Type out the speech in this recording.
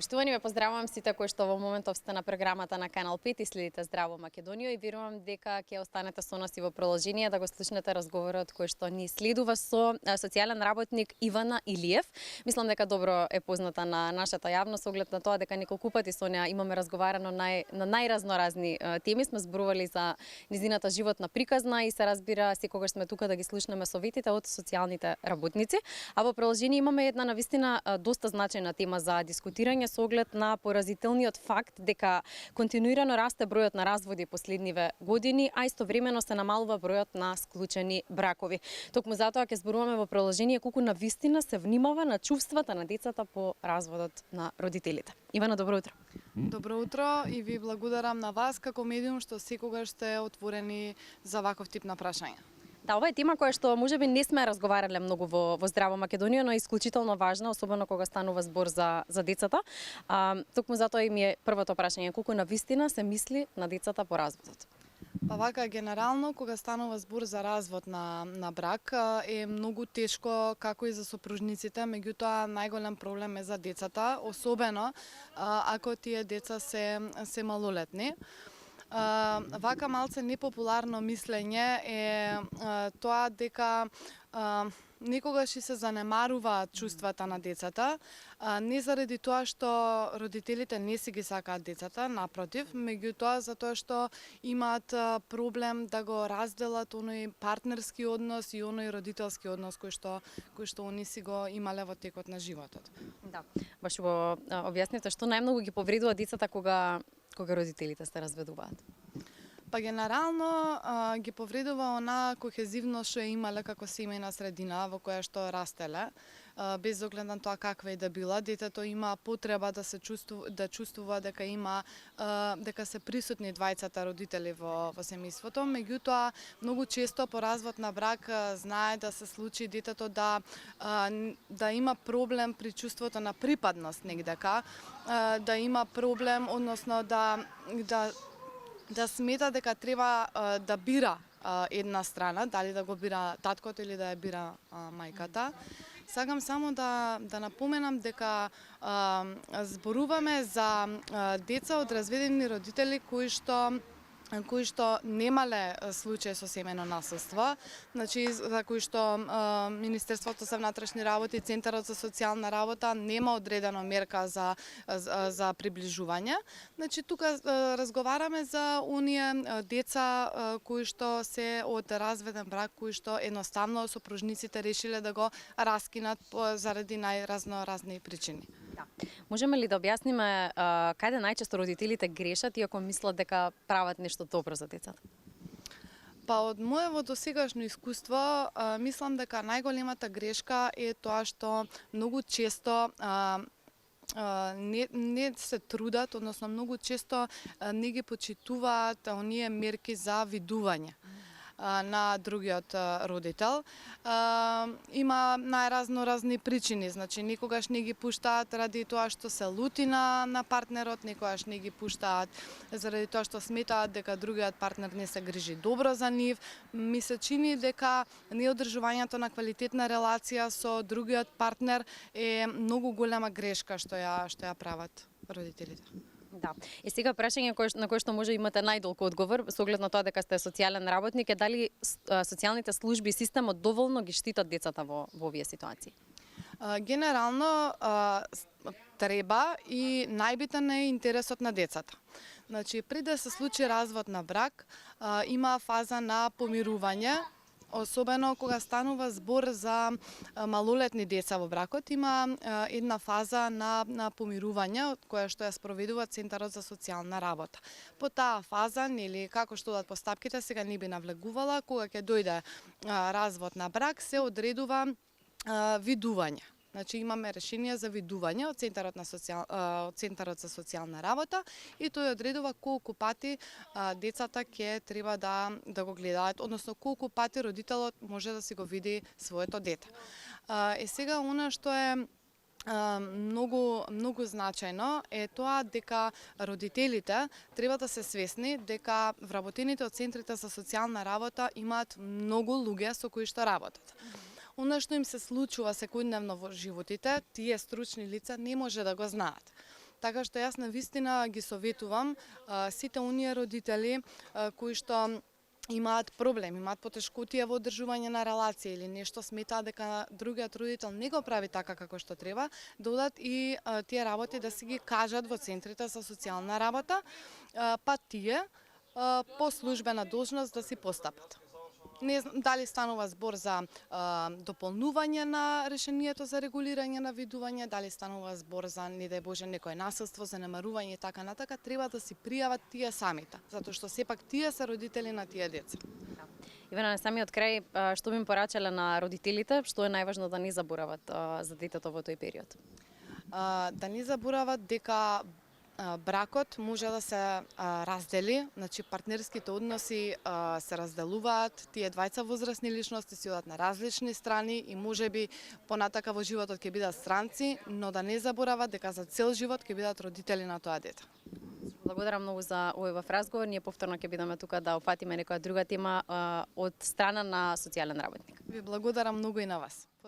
Поштувани, ве поздравувам сите кои што во моментов сте на програмата на Канал 5 и следите Здраво Македонија и верувам дека ќе останете со нас и во продолжение да го слушнете разговорот кој што ни следува со социјален работник Ивана Илиев. Мислам дека добро е позната на нашата јавност, оглед на тоа дека неколку пати со неа имаме разговарано на најразноразни теми. Сме зборували за низината животна приказна и се разбира секогаш сме тука да ги слушнеме советите од социјалните работници. А во продолжение имаме една навистина доста значајна тема за дискутирање со оглед на поразителниот факт дека континуирано расте бројот на разводи последниве години, а истовремено се намалува бројот на склучени бракови. Токму затоа ќе зборуваме во продолжение колку навистина се внимава на чувствата на децата по разводот на родителите. Ивана, добро утро. Добро утро и ви благодарам на вас како медиум што секогаш сте отворени за ваков тип на прашања. Да, ова е тема која што можеби не сме разговарале многу во Здраво Македонија, но е исклучително важна, особено кога станува збор за децата. Токму затоа и ми е првото прашање, колку навистина се мисли на децата по разводот? Па вака, генерално, кога станува збор за развод на брак, е многу тешко како и за сопружниците, меѓутоа најголем проблем е за децата, особено ако тие деца се малолетни. Вака малце непопуларно мислење е тоа дека некогаш и се занемаруваат чувствата на децата, не заради тоа што родителите не си ги сакаат децата, напротив, меѓутоа затоа што имаат проблем да го разделат оној партнерски однос и оној родителски однос кој што они си го имале во текот на животот. Да, баш го објаснете што најмногу ги повредува децата кога родителите се разведуваат. Па генерално ги повредува она кохезивност што имале како семејна средина во која што растеле, без оглед на тоа каква и да била. Детето има потреба да чувствува дека се присутни двајцата родители во семејството, меѓутоа многу често по развод на брак знае да се случи детето да има проблем при чувството на припадност негдека, да има проблем, односно да смета дека треба да бира една страна, дали да го бира таткото или да ја бира мајката. Сакам само да напоменам дека зборуваме за деца од разведени родители кои што немале случај со семејно насилство, значи за кои што Министерството за внатрешни работи и Центарот за социјална работа нема одредена мерка за приближување. Значи тука разговараме за оние деца кои што се од разведен брак, кои што едноставно сопружниците решиле да го раскинат заради најразноразни причини. Да. Можеме ли да објасниме каде најчесто родителите грешат иако мислат дека прават нешто добро за децата? Па од моево досегашно искуство, мислам дека најголемата грешка е тоа што многу често не се трудат, односно многу често не ги почитуваат оние мерки за видување на другиот родител. Има најразноразни причини, значи никогаш не ги пуштаат ради тоа што се лути на партнерот, никогаш не ги пуштаат заради тоа што сметаат дека другиот партнер не се грижи добро за нив. Ми се чини дека неодржувањето на квалитетна релација со другиот партнер е многу голема грешка што ја прават родителите. Да. И сега прашање на кое што може имате најдолг одговор, со оглед на тоа дека сте социјален работник, е дали социјалните служби и системот доволно ги штитат децата во овие ситуации? Генерално треба и најбитен е интересот на децата. Значи, пред да се случи развод на брак, има фаза на помирување, особено кога станува збор за малолетни деца во бракот, има една фаза на помирување која што ја спроведува Центарот за социјална работа. По таа фаза, нели, како што дадат постапките, сега не би навлегувала, кога ќе дојде развод на брак, се одредува видување. Значи имаме решение за видување од Центарот за социјална работа и тој одредува колку пати децата ќе треба да го гледаат, односно колку пати родителот може да си го види своето дете. Сега она што е многу значајно е тоа дека родителите треба да се свесни дека вработените од центрите за социјална работа имаат многу луѓе со кои што работат. Она што им се случува секојдневно во животите, тие стручни лица не може да го знаат. Така што јас навистина ги советувам сите оние родители кои што имаат проблем, имаат потешкотија во одржување на релација или нешто сметаат дека другиот родител не го прави така како што треба, да одат и тие работи да си ги кажат во центрите за социјална работа, па тие по службена должност да си постапат. Не знам дали станува збор за дополнување на решението за регулирање на видување, дали станува збор за, не дај Боже, некое насилство, занемарување и така натака, треба да си пријават тие самите, затоа што сепак тие се родители на тие деца. Ивана, на самиот крај, што би им порачале на родителите, што е најважно да не заборават за детето во тој период? Да не заборават дека бракот може да се раздели, значи партнерските односи се разделуваат, тие двајца возрастни личности си одат на различни страни и можеби понатака во животот ќе бидат странци, но да не заборават дека за цел живот ќе бидат родители на тоа дете. Благодарам многу за овој разговор. Ние повторно ќе бидеме тука да опфатиме некоја друга тема од страна на социјален работник. Ви благодарам многу и на вас.